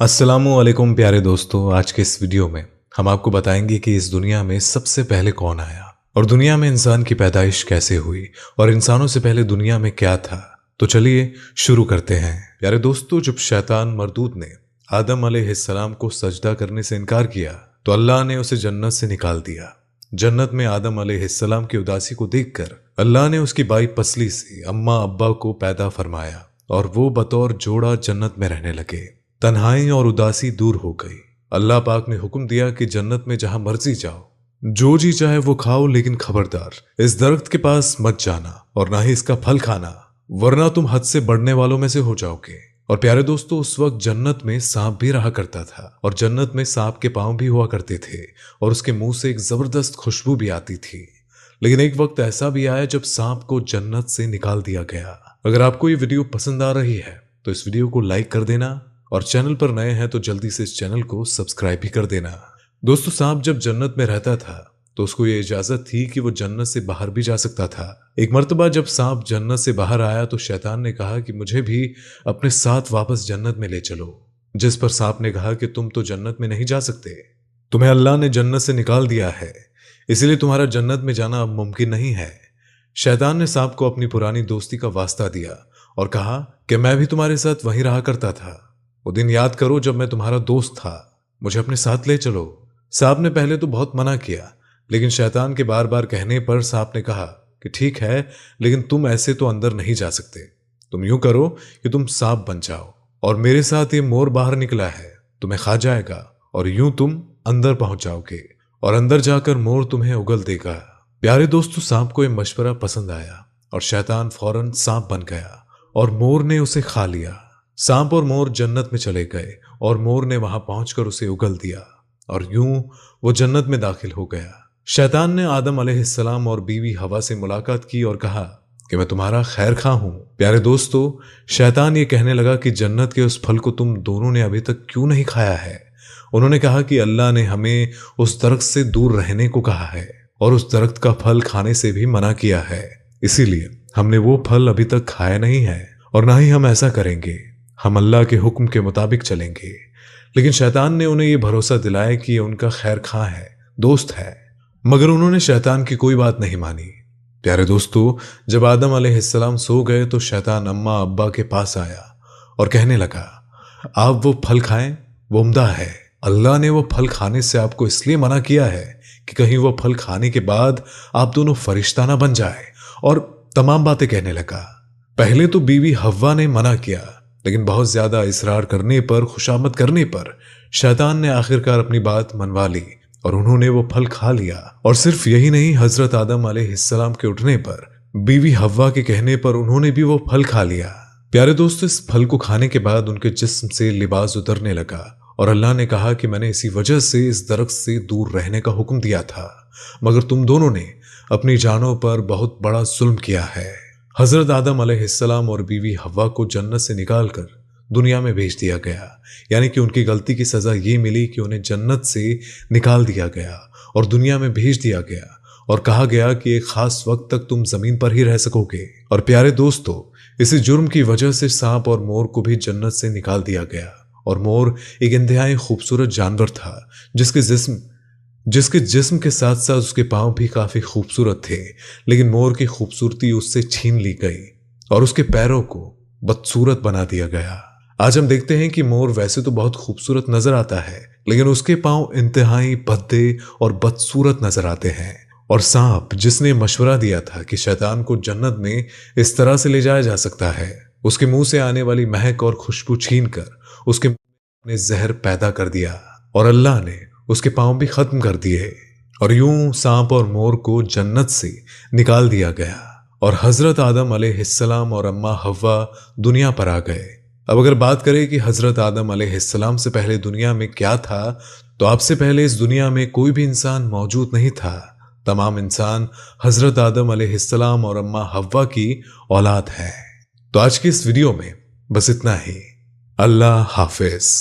अस्सलामु अलैकुम प्यारे दोस्तों। आज के इस वीडियो में हम आपको बताएंगे कि इस दुनिया में सबसे पहले कौन आया और दुनिया में इंसान की पैदाइश कैसे हुई और इंसानों से पहले दुनिया में क्या था। तो चलिए शुरू करते हैं। प्यारे दोस्तों, जब शैतान मरदूद ने आदम अलैहिस्सलाम को सजदा करने से इनकार किया तो अल्लाह ने उसे जन्नत से निकाल दिया। जन्नत में आदम अलैहिस्सलाम की उदासी को देखकर अल्लाह ने उसकी बाई पसली से अम्मा अब्बा को पैदा फरमाया और वो बतौर जोड़ा जन्नत में रहने लगे। तन्हाई और उदासी दूर हो गई। अल्लाह पाक ने हुक्म दिया कि जन्नत में जहां मर्जी जाओ, जो जी चाहे वो खाओ, लेकिन खबरदार इस दरख्त के पास मत जाना और ना ही इसका फल खाना, वरना तुम हद से बढ़ने वालों में से हो जाओगे। और प्यारे दोस्तों, उस वक्त जन्नत में सांप भी रहा करता था और जन्नत में सांप के पांव भी हुआ करते थे और उसके मुंह से एक जबरदस्त खुशबू भी आती थी। लेकिन एक वक्त ऐसा भी आया जब सांप को जन्नत से निकाल दिया गया। अगर आपको ये वीडियो पसंद आ रही है तो इस वीडियो को लाइक कर देना और चैनल पर नए हैं तो जल्दी से इस चैनल को सब्सक्राइब भी कर देना। दोस्तों, सांप जब जन्नत में रहता था तो उसको ये इजाजत थी कि वो जन्नत से बाहर भी जा सकता था। एक मर्तबा जब सांप जन्नत से बाहर आया तो शैतान ने कहा कि मुझे भी अपने साथ वापस जन्नत में ले चलो। जिस पर सांप ने कहा कि तुम तो जन्नत में नहीं जा सकते, तुम्हें अल्लाह ने जन्नत से निकाल दिया है, इसलिए तुम्हारा जन्नत में जाना अब मुमकिन नहीं है। शैतान ने सांप को अपनी पुरानी दोस्ती का वास्ता दिया और कहा कि मैं भी तुम्हारे साथ वहीं रहा करता था। वो दिन याद करो जब मैं तुम्हारा दोस्त था, मुझे अपने साथ ले चलो। सांप ने पहले तो बहुत मना किया, लेकिन शैतान के बार बार कहने पर सांप ने कहा कि ठीक है, लेकिन तुम ऐसे तो अंदर नहीं जा सकते। तुम यूं करो कि तुम सांप बन जाओ और मेरे साथ ये मोर बाहर निकला है, तुम्हें खा जाएगा और यूं तुम अंदर पहुंच जाओगे और अंदर जाकर मोर तुम्हें उगल देगा। प्यारे दोस्तों, सांप को ये मशवरा पसंद आया और शैतान फौरन सांप बन गया और मोर ने उसे खा लिया। सांप और मोर जन्नत में चले गए और मोर ने वहां पहुंचकर उसे उगल दिया और यूं वो जन्नत में दाखिल हो गया। शैतान ने आदम अलैहिस्सलाम और बीवी हवा से मुलाकात की और कहा कि मैं तुम्हारा खैर खा हूं। प्यारे दोस्तों, शैतान ये कहने लगा कि जन्नत के उस फल को तुम दोनों ने अभी तक क्यों नहीं खाया है। उन्होंने कहा कि अल्लाह ने हमें उस दरख्त से दूर रहने को कहा है और उस दरख्त का फल खाने से भी मना किया है, इसीलिए हमने वो फल अभी तक खाया नहीं है और ना ही हम ऐसा करेंगे। हम अल्लाह के हुक्म के मुताबिक चलेंगे। लेकिन शैतान ने उन्हें यह भरोसा दिलाया कि ये उनका खैर खां है, दोस्त है, मगर उन्होंने शैतान की कोई बात नहीं मानी। प्यारे दोस्तों, जब आदम अलैहिस्सलाम सो गए तो शैतान अम्मा अब्बा के पास आया और कहने लगा, आप वो फल खाएं, वो उम्दा है। अल्लाह ने वो फल खाने से आपको इसलिए मना किया है कि कहीं वो फल खाने के बाद आप दोनों फरिश्ता ना बन जाए। और तमाम बातें कहने लगा। पहले तो बीवी हव्वा ने मना किया, लेकिन बहुत ज्यादा इसरार करने पर, खुशामद करने पर शैतान ने आखिरकार अपनी बात मनवा ली और उन्होंने वो फल खा लिया। और सिर्फ यही नहीं, हजरत आदम अलैहिस्सलाम के उठने पर, बीवी हव्वा के कहने पर उन्होंने भी वो फल खा लिया। प्यारे दोस्तों, इस फल को खाने के बाद उनके जिस्म से लिबास उतरने लगा और अल्लाह ने कहा कि मैंने इसी वजह से इस दरख्त से दूर रहने का हुक्म दिया था, मगर तुम दोनों ने अपनी जानों पर बहुत बड़ा जुल्म किया है। हजरत आदम अलैहिस्सलाम और बीवी हव्वा को जन्नत से निकालकर दुनिया में भेज दिया गया, यानी कि उनकी गलती की सजा ये मिली कि उन्हें जन्नत से निकाल दिया गया और दुनिया में भेज दिया गया और कहा गया कि एक खास वक्त तक तुम जमीन पर ही रह सकोगे। और प्यारे दोस्तों, इसी जुर्म की वजह से सांप और मोर को भी जन्नत से निकाल दिया गया। और मोर एक इंतहाई खूबसूरत जानवर था जिसके जिस्म के साथ साथ उसके पांव भी काफी खूबसूरत थे, लेकिन मोर की खूबसूरती उससे छीन ली गई और उसके पैरों को बदसूरत बना दिया गया। आज हम देखते हैं कि मोर वैसे तो बहुत खूबसूरत नजर आता है, लेकिन उसके पांव इंतहाई भद्दे और बदसूरत नजर आते हैं। और सांप, जिसने मशवरा दिया था कि शैतान को जन्नत में इस तरह से ले जाया जा सकता है, उसके मुंह से आने वाली महक और खुशबू छीन कर उसके मुंह में जहर पैदा कर दिया और अल्लाह ने उसके पांव भी खत्म कर दिए। और यूं सांप और मोर को जन्नत से निकाल दिया गया और हजरत आदम अलैहिस्सलाम और अम्मा हव्वा दुनिया पर आ गए। अब अगर बात करें कि हजरत आदम अलैहिस्सलाम से पहले दुनिया में क्या था, तो आपसे पहले इस दुनिया में कोई भी इंसान मौजूद नहीं था। तमाम इंसान हजरत आदम अलैहिस्सलाम और अम्मा हव्वा की औलाद है। तो आज की इस वीडियो में बस इतना ही। अल्लाह हाफिज।